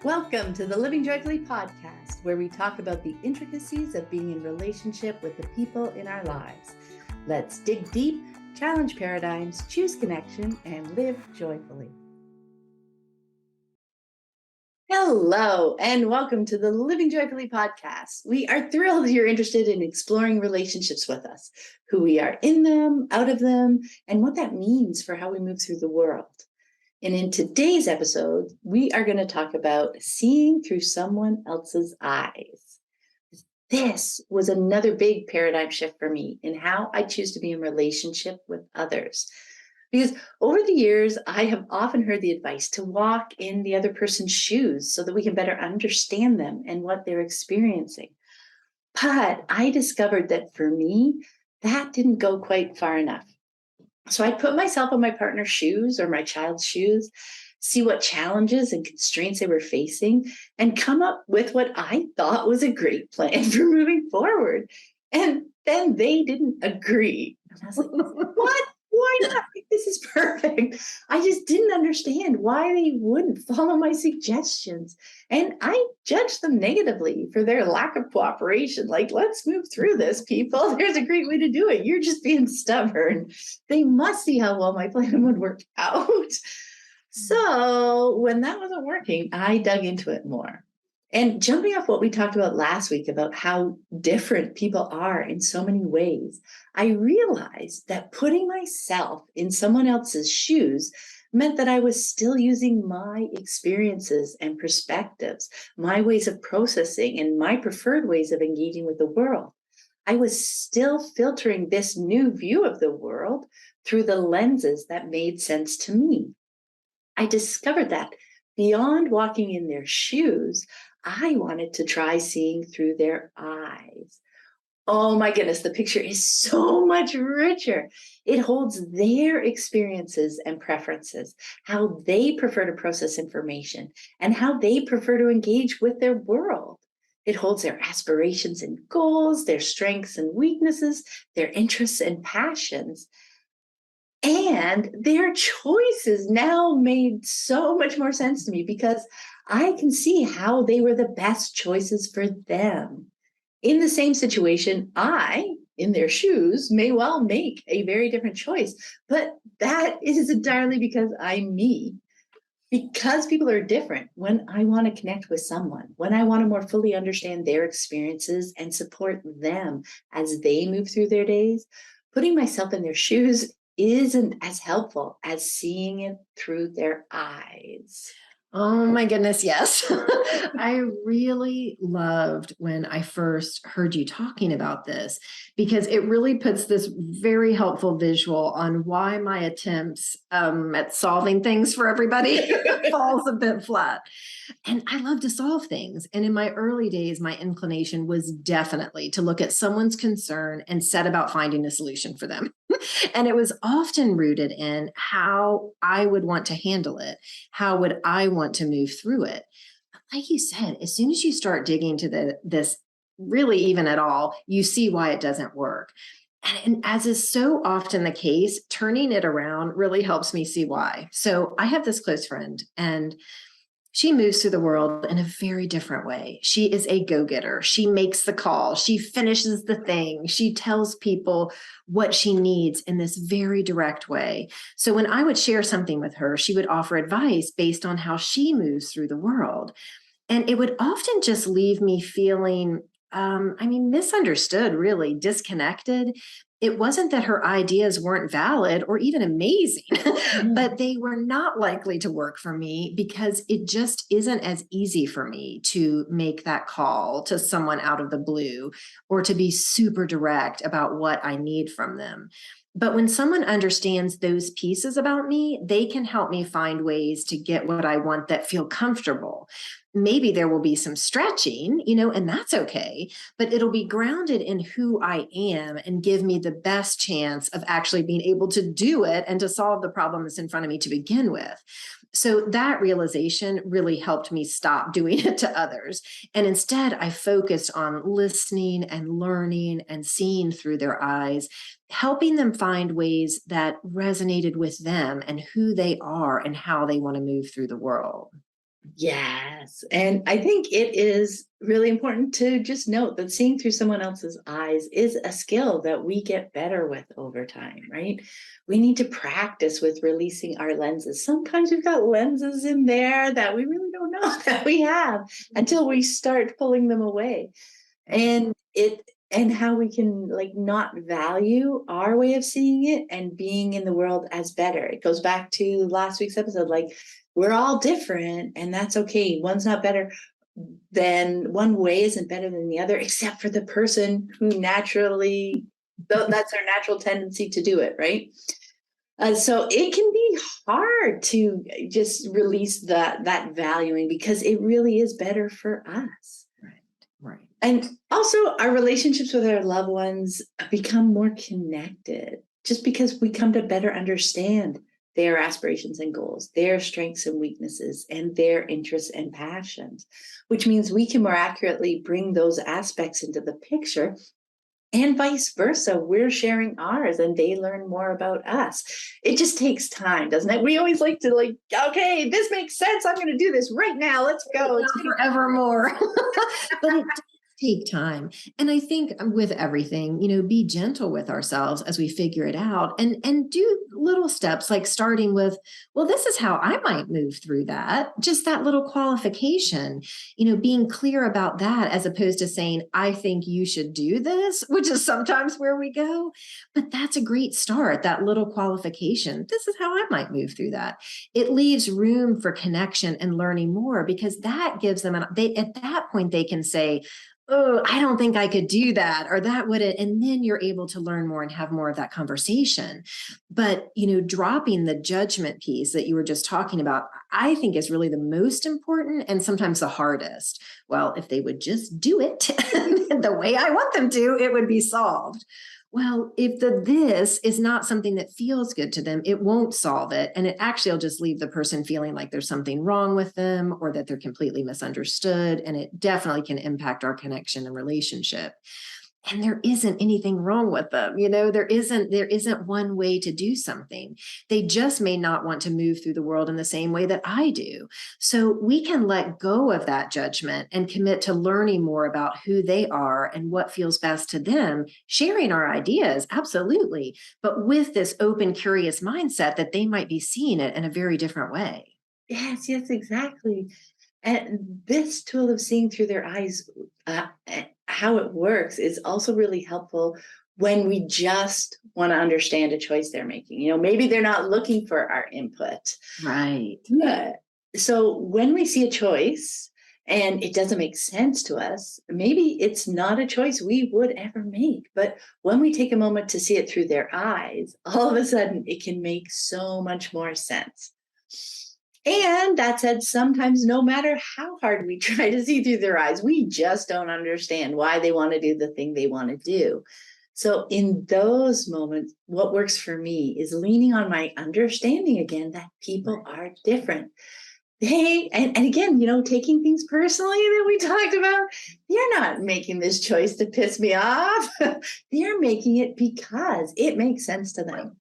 Welcome to the Living Joyfully podcast, where we talk about the intricacies of being in relationship with the people in our lives. Let's dig deep, challenge paradigms, choose connection, and live joyfully. Hello, and welcome to the Living Joyfully podcast. We are thrilled you're interested in exploring relationships with us, who we are in them, out of them, and what that means for how we move through the world. And in today's episode, we are going to talk about seeing through someone else's eyes. This was another big paradigm shift for me in how I choose to be in relationship with others. Because over the years, I have often heard the advice to walk in the other person's shoes so that we can better understand them and what they're experiencing. But I discovered that for me, that didn't go quite far enough. So I put myself in my partner's shoes or my child's shoes, see what challenges and constraints they were facing, and come up with what I thought was a great plan for moving forward. And then they didn't agree. And I was like, what? Why not? This is perfect. I just didn't understand why they wouldn't follow my suggestions. And I judged them negatively for their lack of cooperation. Like, let's move through this, people. There's a great way to do it. You're just being stubborn. They must see how well my plan would work out. So when that wasn't working, I dug into it more. And jumping off what we talked about last week about how different people are in so many ways, I realized that putting myself in someone else's shoes meant that I was still using my experiences and perspectives, my ways of processing, and my preferred ways of engaging with the world. I was still filtering this new view of the world through the lenses that made sense to me. I discovered that beyond walking in their shoes, I wanted to try seeing through their eyes. Oh my goodness, the picture is so much richer. It holds their experiences and preferences, how they prefer to process information, and how they prefer to engage with their world. It holds their aspirations and goals, their strengths and weaknesses, their interests and passions. And their choices now made so much more sense to me because I can see how they were the best choices for them. In the same situation, I, in their shoes, may well make a very different choice, but that is entirely because I'm me. Because people are different, when I want to connect with someone, when I want to more fully understand their experiences and support them as they move through their days, putting myself in their shoes isn't as helpful as seeing it through their eyes. Oh my goodness, yes. I really loved when I first heard you talking about this because it really puts this very helpful visual on why my attempts at solving things for everybody falls a bit flat. And I love to solve things. And in my early days, my inclination was definitely to look at someone's concern and set about finding a solution for them. And it was often rooted in how I would want to handle it. How would I want to move through it? But like you said, as soon as you start digging to this, really even at all, you see why it doesn't work. And as is so often the case, turning it around really helps me see why. So I have this close friend, and she moves through the world in a very different way. She is a go-getter. She makes the call. She finishes the thing. She tells people what she needs in this very direct way. So when I would share something with her, she would offer advice based on how she moves through the world. And it would often just leave me feeling, misunderstood, really disconnected. It wasn't that her ideas weren't valid or even amazing, but they were not likely to work for me because it just isn't as easy for me to make that call to someone out of the blue or to be super direct about what I need from them. But when someone understands those pieces about me, they can help me find ways to get what I want that feel comfortable. Maybe there will be some stretching, and that's okay, but it'll be grounded in who I am and give me the best chance of actually being able to do it and to solve the problem that's in front of me to begin with. So that realization really helped me stop doing it to others. And instead, I focused on listening and learning and seeing through their eyes, helping them find ways that resonated with them and who they are and how they want to move through the world. Yes. And I think it is really important to just note that seeing through someone else's eyes is a skill that we get better with over time, right? We need to practice with releasing our lenses. Sometimes we've got lenses in there that we really don't know that we have until we start pulling them away. And how we can like not value our way of seeing it and being in the world as better. It goes back to last week's episode, like we're all different and that's okay. One's not better than one way isn't better than the other, except for the person who naturally that's their natural tendency to do it, right? So it can be hard to just release that valuing because it really is better for us. Right. And also, our relationships with our loved ones become more connected just because we come to better understand their aspirations and goals, their strengths and weaknesses, and their interests and passions, which means we can more accurately bring those aspects into the picture. And vice versa, we're sharing ours and they learn more about us. It just takes time, doesn't it? We always like to okay, this makes sense. I'm going to do this right now. Let's go. It's Forevermore. But it does take time. And I think with everything, be gentle with ourselves as we figure it out and do little steps like starting with, well, this is how I might move through that. Just that little qualification, being clear about that as opposed to saying, I think you should do this, which is sometimes where we go. But that's a great start, that little qualification. This is how I might move through that. It leaves room for connection and learning more because that gives them, at that point, they can say, oh, I don't think I could do that, or that wouldn't. And then you're able to learn more and have more of that conversation. But, dropping the judgment piece that you were just talking about, I think is really the most important and sometimes the hardest. Well, if they would just do it the way I want them to, it would be solved. Well, if this is not something that feels good to them, it won't solve it. And it actually will just leave the person feeling like there's something wrong with them or that they're completely misunderstood. And it definitely can impact our connection and relationship. And there isn't anything wrong with them. There isn't one way to do something. They just may not want to move through the world in the same way that I do. So we can let go of that judgment and commit to learning more about who they are and what feels best to them, sharing our ideas, absolutely, but with this open, curious mindset that they might be seeing it in a very different way. Yes, exactly. And this tool of seeing through their eyes, how it works is also really helpful when we just want to understand a choice they're making. Maybe they're not looking for our input. Right. Yeah. So when we see a choice and it doesn't make sense to us, maybe it's not a choice we would ever make. But when we take a moment to see it through their eyes, all of a sudden it can make so much more sense. And that said, sometimes no matter how hard we try to see through their eyes, we just don't understand why they want to do the thing they want to do. So in those moments, what works for me is leaning on my understanding again that people are different. And again, taking things personally that we talked about, they're not making this choice to piss me off. They're making it because it makes sense to them.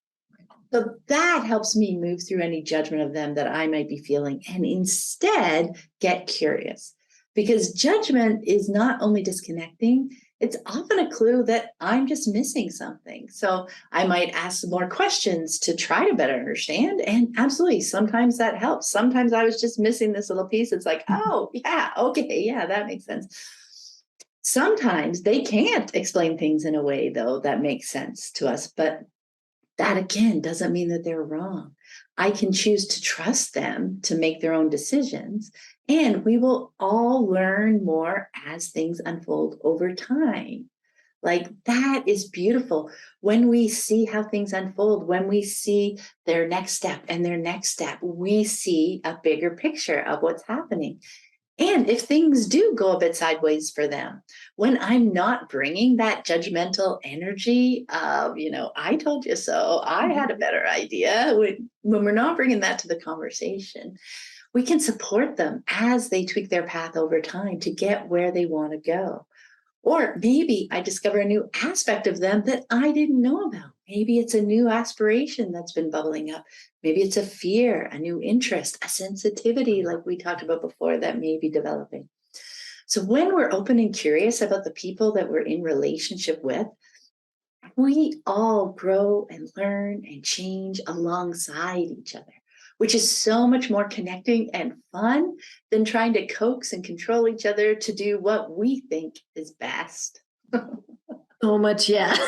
So that helps me move through any judgment of them that I might be feeling and instead get curious. Because judgment is not only disconnecting, it's often a clue that I'm just missing something. So I might ask more questions to try to better understand. And absolutely, sometimes that helps. Sometimes I was just missing this little piece. It's like, oh, yeah, okay, yeah, that makes sense. Sometimes they can't explain things in a way, though, that makes sense to us. But that again doesn't mean that they're wrong. I can choose to trust them to make their own decisions, and we will all learn more as things unfold over time. Like that is beautiful when we see how things unfold, when we see their next step and their next step, we see a bigger picture of what's happening. And if things do go a bit sideways for them, when I'm not bringing that judgmental energy of, I told you so, I had a better idea, when we're not bringing that to the conversation, we can support them as they tweak their path over time to get where they want to go. Or maybe I discover a new aspect of them that I didn't know about. Maybe it's a new aspiration that's been bubbling up. Maybe it's a fear, a new interest, a sensitivity, like we talked about before, that may be developing. So when we're open and curious about the people that we're in relationship with, we all grow and learn and change alongside each other, which is so much more connecting and fun than trying to coax and control each other to do what we think is best. So much, yes.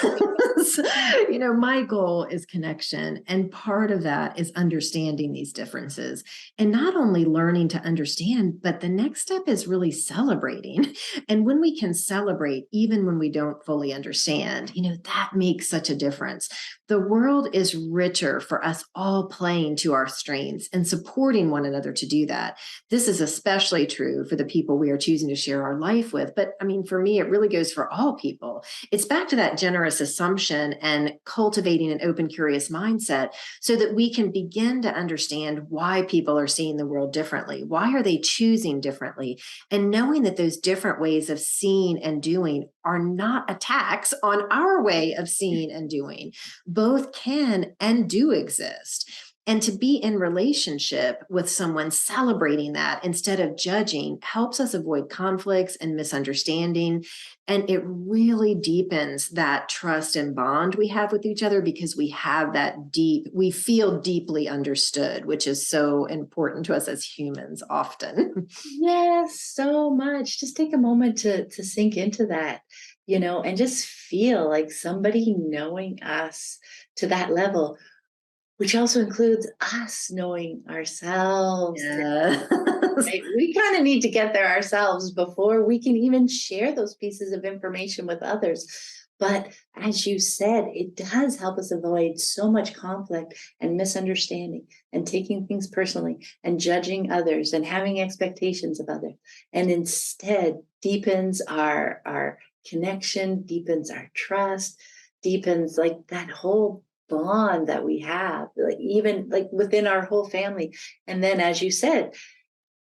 My goal is connection. And part of that is understanding these differences and not only learning to understand, but the next step is really celebrating. And when we can celebrate, even when we don't fully understand, that makes such a difference. The world is richer for us all playing to our strengths and supporting one another to do that. This is especially true for the people we are choosing to share our life with. But for me, it really goes for all people. It's back to that generous assumption and cultivating an open, curious mindset so that we can begin to understand why people are seeing the world differently. Why are they choosing differently? And knowing that those different ways of seeing and doing are not attacks on our way of seeing and doing. Both can and do exist. And to be in relationship with someone celebrating that instead of judging helps us avoid conflicts and misunderstanding. And it really deepens that trust and bond we have with each other because we have we feel deeply understood, which is so important to us as humans often. Yes, so much. Just take a moment to sink into that, and just feel like somebody knowing us to that level, which also includes us knowing ourselves. Yes. Right? We kind of need to get there ourselves before we can even share those pieces of information with others. But as you said, it does help us avoid so much conflict and misunderstanding and taking things personally and judging others and having expectations of others. And instead deepens our connection, deepens our trust, deepens like that whole bond that we have, like even like within our whole family. And then, as you said,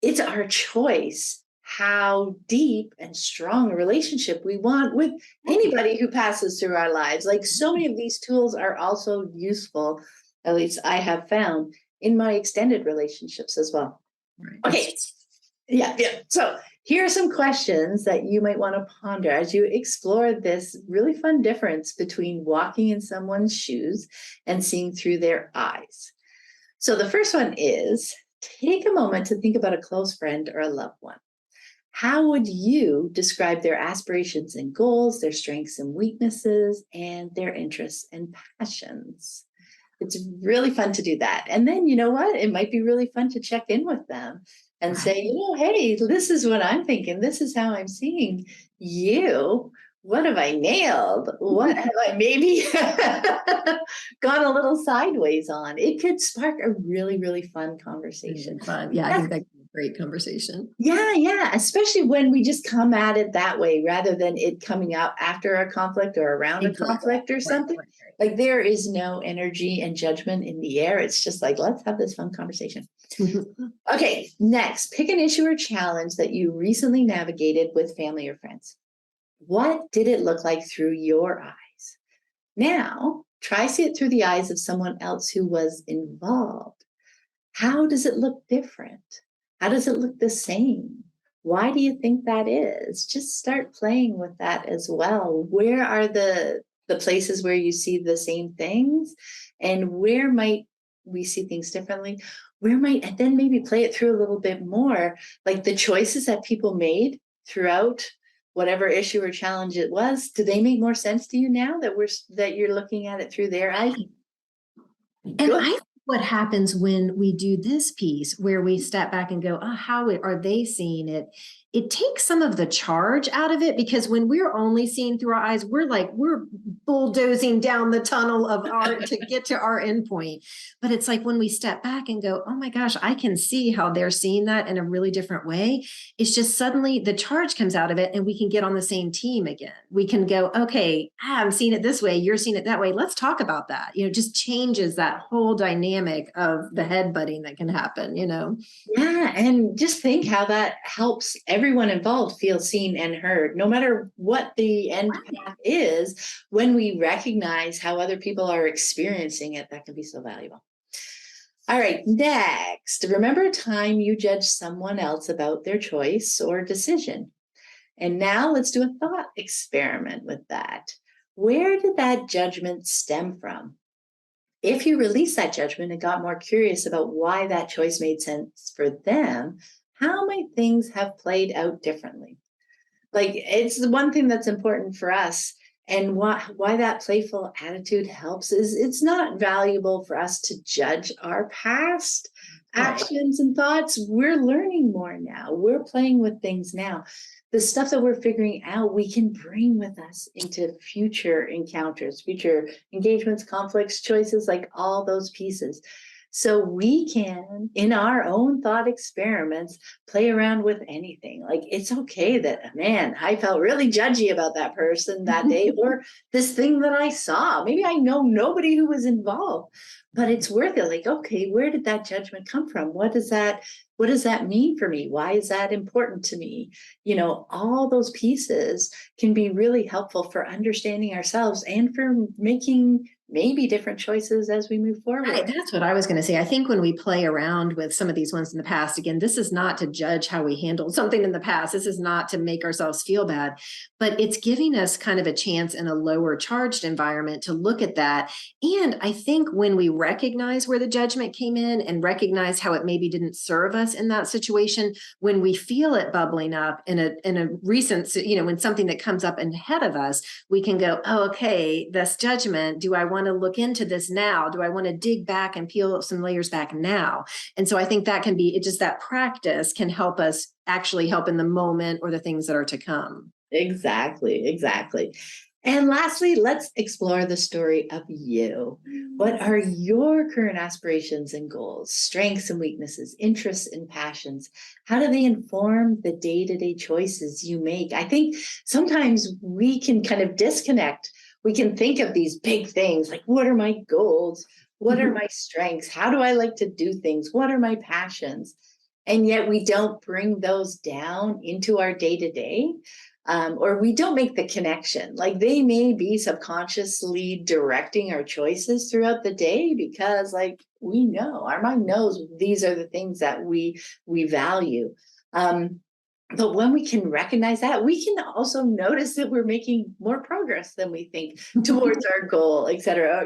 it's our choice how deep and strong a relationship we want with anybody who passes through our lives. Like so many of these tools are also useful, at least I have found, in my extended relationships as well. Right. Okay. Yeah. So here are some questions that you might want to ponder as you explore this really fun difference between walking in someone's shoes and seeing through their eyes. So the first one is, take a moment to think about a close friend or a loved one. How would you describe their aspirations and goals, their strengths and weaknesses, and their interests and passions? It's really fun to do that. And then, you know what? It might be really fun to check in with them and say, hey, this is what I'm thinking. This is how I'm seeing you. What have I nailed? What have I maybe gone a little sideways on? It could spark a really, really fun conversation. Fun. Yeah, I think that's a great conversation. Yeah. Especially when we just come at it that way, rather than it coming out after a conflict or around a conflict or something. Right. Like there is no energy and judgment in the air. It's just like, let's have this fun conversation. Okay, next, pick an issue or challenge that you recently navigated with family or friends. What did it look like through your eyes? Now, try see it through the eyes of someone else who was involved. How does it look different? How does it look the same? Why do you think that is? Just start playing with that as well. Where are the places where you see the same things? And where might we see things differently? And then maybe play it through a little bit more, like the choices that people made throughout whatever issue or challenge it was. Do they make more sense to you now that you're looking at it through their eyes? And I think what happens when we do this piece where we step back and go, how are they seeing it? It takes some of the charge out of it, because when we're only seeing through our eyes, we're bulldozing down the tunnel of to get to our endpoint. But it's like when we step back and go, oh my gosh, I can see how they're seeing that in a really different way. It's just suddenly the charge comes out of it and we can get on the same team again. We can go, okay, I'm seeing it this way. You're seeing it that way. Let's talk about that. Just changes that whole dynamic of the headbutting that can happen, Yeah. And just think how that helps everybody everyone involved feels seen and heard, no matter what the end path is. When we recognize how other people are experiencing it, that can be so valuable. All right, next, remember a time you judged someone else about their choice or decision. And now let's do a thought experiment with that. Where did that judgment stem from? If you release that judgment and got more curious about why that choice made sense for them, how might things have played out differently? Like, it's the one thing that's important for us. And why that playful attitude helps is it's not valuable for us to judge our past actions and thoughts. We're learning more now. We're playing with things now. The stuff that we're figuring out, we can bring with us into future encounters, future engagements, conflicts, choices, like all those pieces. So we can, in our own thought experiments, play around with anything. Like, it's okay that, man, I felt really judgy about that person that day, or this thing that I saw. Maybe I know nobody who was involved, but it's worth it. Like, okay, where did that judgment come from? What does that mean for me? Why is that important to me? All those pieces can be really helpful for understanding ourselves and for making maybe different choices as we move forward. Right, that's what I was going to say. I think when we play around with some of these ones in the past, again, this is not to judge how we handled something in the past. This is not to make ourselves feel bad, but it's giving us kind of a chance in a lower charged environment to look at that. And I think when we recognize where the judgment came in and recognize how it maybe didn't serve us in that situation, when we feel it bubbling up in a recent, when something that comes up ahead of us, we can go, oh, okay, this judgment, do I want to look into this now? Do I want to dig back and peel some layers back now? And so I think that can be, that practice can help us actually help in the moment or the things that are to come. Exactly. And lastly, let's explore the story of you. What are your current aspirations and goals, strengths and weaknesses, interests and passions? How do they inform the day-to-day choices you make? I think sometimes we can kind of disconnect. We can think of these big things like, what are my goals? What are my strengths? How do I like to do things? What are my passions? And yet we don't bring those down into our day-to-day. Or we don't make the connection. Like, they may be subconsciously directing our choices throughout the day because, like, we know, our mind knows these are the things that we value. But when we can recognize that, we can also notice that we're making more progress than we think towards our goal, et cetera.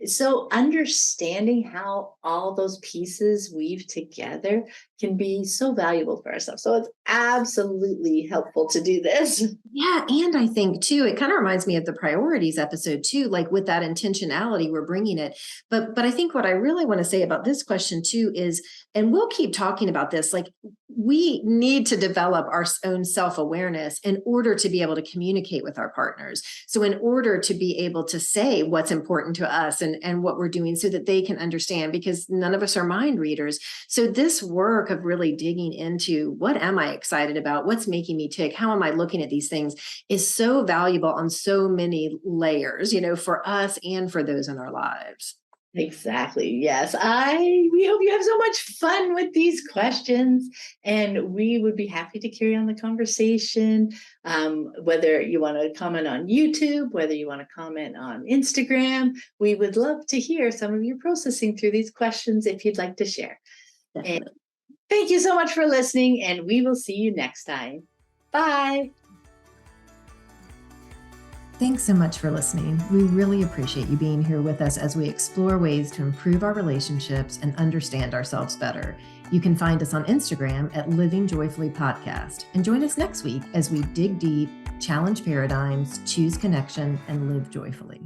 So understanding how all those pieces weave together can be so valuable for ourselves. So it's absolutely helpful to do this. Yeah. And I think too, it kind of reminds me of the priorities episode too, like with that intentionality, we're bringing it. But I think what I really want to say about this question too is, and we'll keep talking about this, like, we need to develop our own self-awareness in order to be able to communicate with our partners. So in order to be able to say what's important to us and what we're doing so that they can understand, because none of us are mind readers. So this work of really digging into what am I excited about? What's making me tick? How am I looking at these things is so valuable on so many layers, for us and for those in our lives. Exactly. Yes. We hope you have so much fun with these questions, and we would be happy to carry on the conversation. Whether you want to comment on YouTube, whether you want to comment on Instagram, we would love to hear some of your processing through these questions if you'd like to share. Definitely. And thank you so much for listening, and we will see you next time. Bye. Thanks so much for listening. We really appreciate you being here with us as we explore ways to improve our relationships and understand ourselves better. You can find us on Instagram at Living Joyfully Podcast, and join us next week as we dig deep, challenge paradigms, choose connection, and live joyfully.